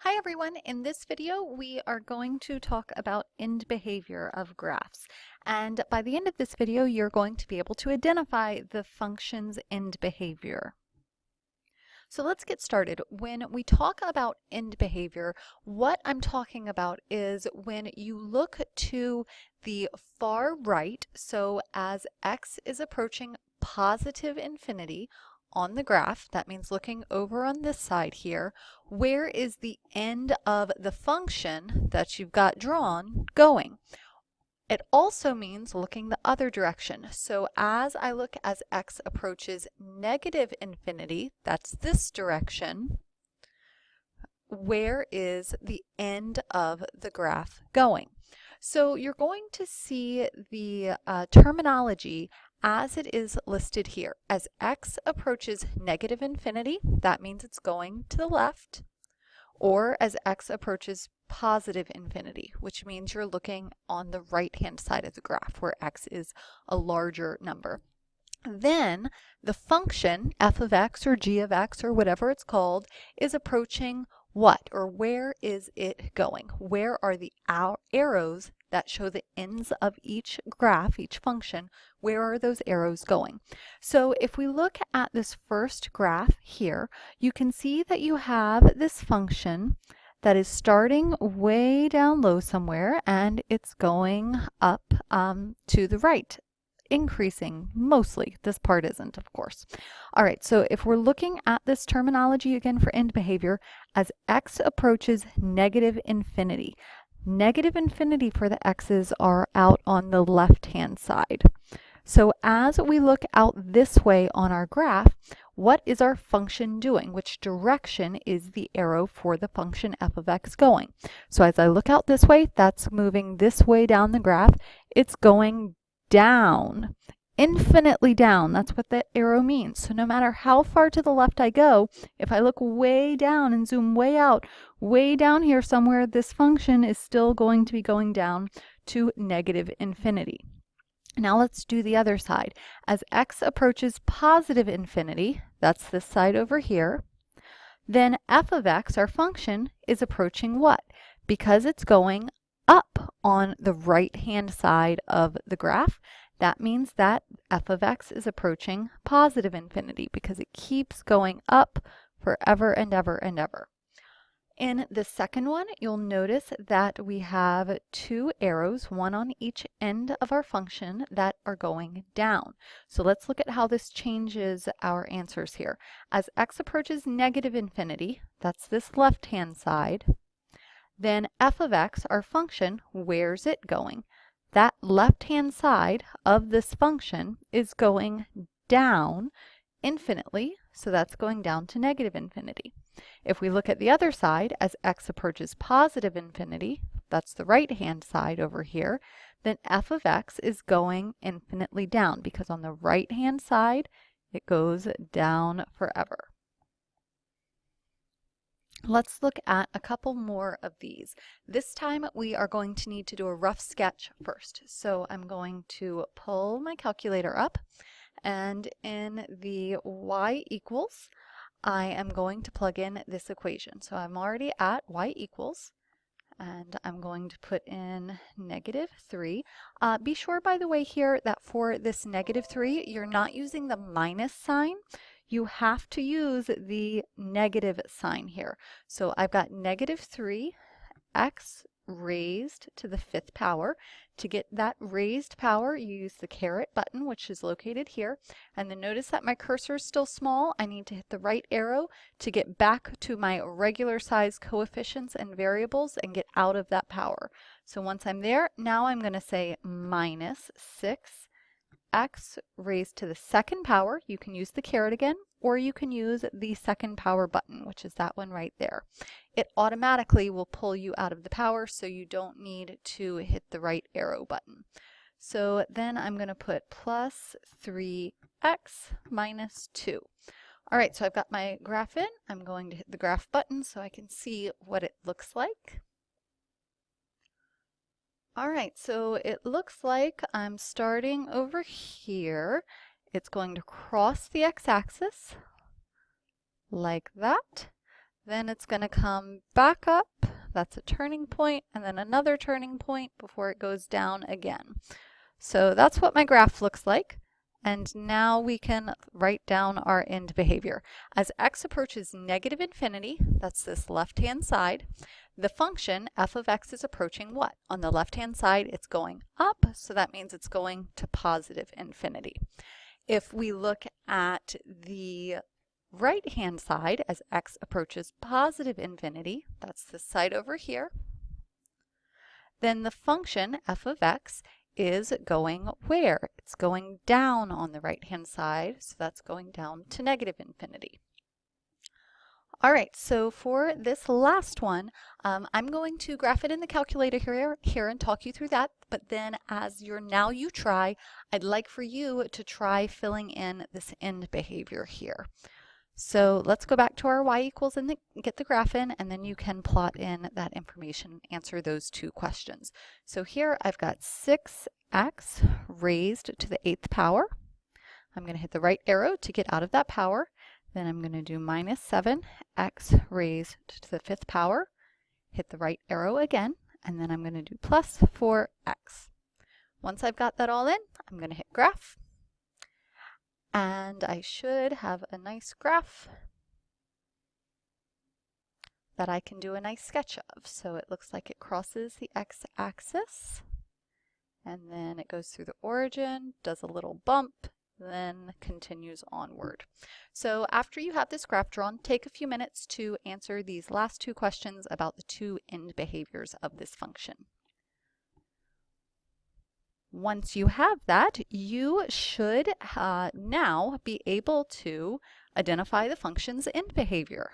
Hi everyone, in this video we are going to talk about end behavior of graphs. And by the end of this video you're going to be able to identify the function's end behavior. So let's get started. When we talk about end behavior, what I'm talking about is when you look to the far right, so as x is approaching positive infinity on the graph, that means looking over on this side here, where is the end of the function that you've got drawn going? It also means looking the other direction. So as I look as x approaches negative infinity, that's this direction, where is the end of the graph going? So you're going to see the terminology as it is listed here. As x approaches negative infinity, that means it's going to the left, or as x approaches positive infinity, which means you're looking on the right-hand side of the graph where x is a larger number. Then the function f of x or g of x or whatever it's called is approaching what, or where is it going? Where are the arrows that show the ends of each graph, each function, where are those arrows going? So if we look at this first graph here, you can see that you have this function that is starting way down low somewhere and it's going up to the right, increasing mostly. This part isn't, of course. All right, so if we're looking at this terminology again for end behavior, as x approaches negative infinity for the x's are out on the left-hand side. So as we look out this way on our graph, what is our function doing? Which direction is the arrow for the function f of x going? So as I look out this way, that's moving this way down the graph. It's going down, infinitely down. That's what that arrow means. So no matter how far to the left I go, if I look way down and zoom way out, way down here somewhere, this function is still going to be going down to negative infinity. Now let's do the other side. As x approaches positive infinity, that's this side over here, then f of x, our function, is approaching what? Because it's going up on the right-hand side of the graph, that means that f of x is approaching positive infinity because it keeps going up forever and ever and ever. In the second one, you'll notice that we have two arrows, one on each end of our function, that are going down. So let's look at how this changes our answers here. As x approaches negative infinity, that's this left-hand side, then f of x, our function, where's it going? That left-hand side of this function is going down infinitely, so that's going down to negative infinity. If we look at the other side, as x approaches positive infinity, that's the right-hand side over here, then f of x is going infinitely down because on the right-hand side, it goes down forever. Let's look at a couple more of these. This time we are going to need to do a rough sketch first. So I'm going to pull my calculator up, and in the y equals, I am going to plug in this equation. So I'm already at y equals, and I'm going to put in -3. Be sure, by the way, here that for this -3, you're not using the minus sign. You have to use the negative sign here. So I've got -3 x raised to the 5th power. To get that raised power, you use the caret button, which is located here. And then notice that my cursor is still small. I need to hit the right arrow to get back to my regular size coefficients and variables and get out of that power. So once I'm there, now I'm going to say -6 x raised to the 2nd power. You can use the caret again, or you can use the 2nd power button, which is that one right there. It automatically will pull you out of the power, so you don't need to hit the right arrow button. So then I'm going to put plus 3x minus 2. All right, so I've got my graph in. I'm going to hit the graph button so I can see what it looks like. All right, so it looks like I'm starting over here. It's going to cross the x-axis like that. then it's going to come back up. That's a turning point, and then another turning point before it goes down again. So that's what my graph looks like. And now we can write down our end behavior. As x approaches negative infinity, that's this left-hand side, the function f of x is approaching what? On the left-hand side, it's going up, so that means it's going to positive infinity. If we look at the right-hand side, as x approaches positive infinity, that's this side over here, then the function f of x is going where? It's going down on the right-hand side, so that's going down to negative infinity. All right, so for this last one, I'm going to graph it in the calculator here and talk you through that, but then as you try, I'd like for you to try filling in this end behavior here. So let's go back to our y equals and get the graph in, and then you can plot in that information, answer those two questions. So here I've got 6x raised to the 8th power. I'm going to hit the right arrow to get out of that power. Then I'm going to do minus 7x raised to the 5th power. Hit the right arrow again, and then I'm going to do plus 4x. Once I've got that all in, I'm going to hit graph. And I should have a nice graph that I can do a nice sketch of. So it looks like it crosses the x-axis, and then it goes through the origin, does a little bump, then continues onward. So after you have this graph drawn, take a few minutes to answer these last two questions about the two end behaviors of this function. Once you have that, you should now be able to identify the function's end behavior.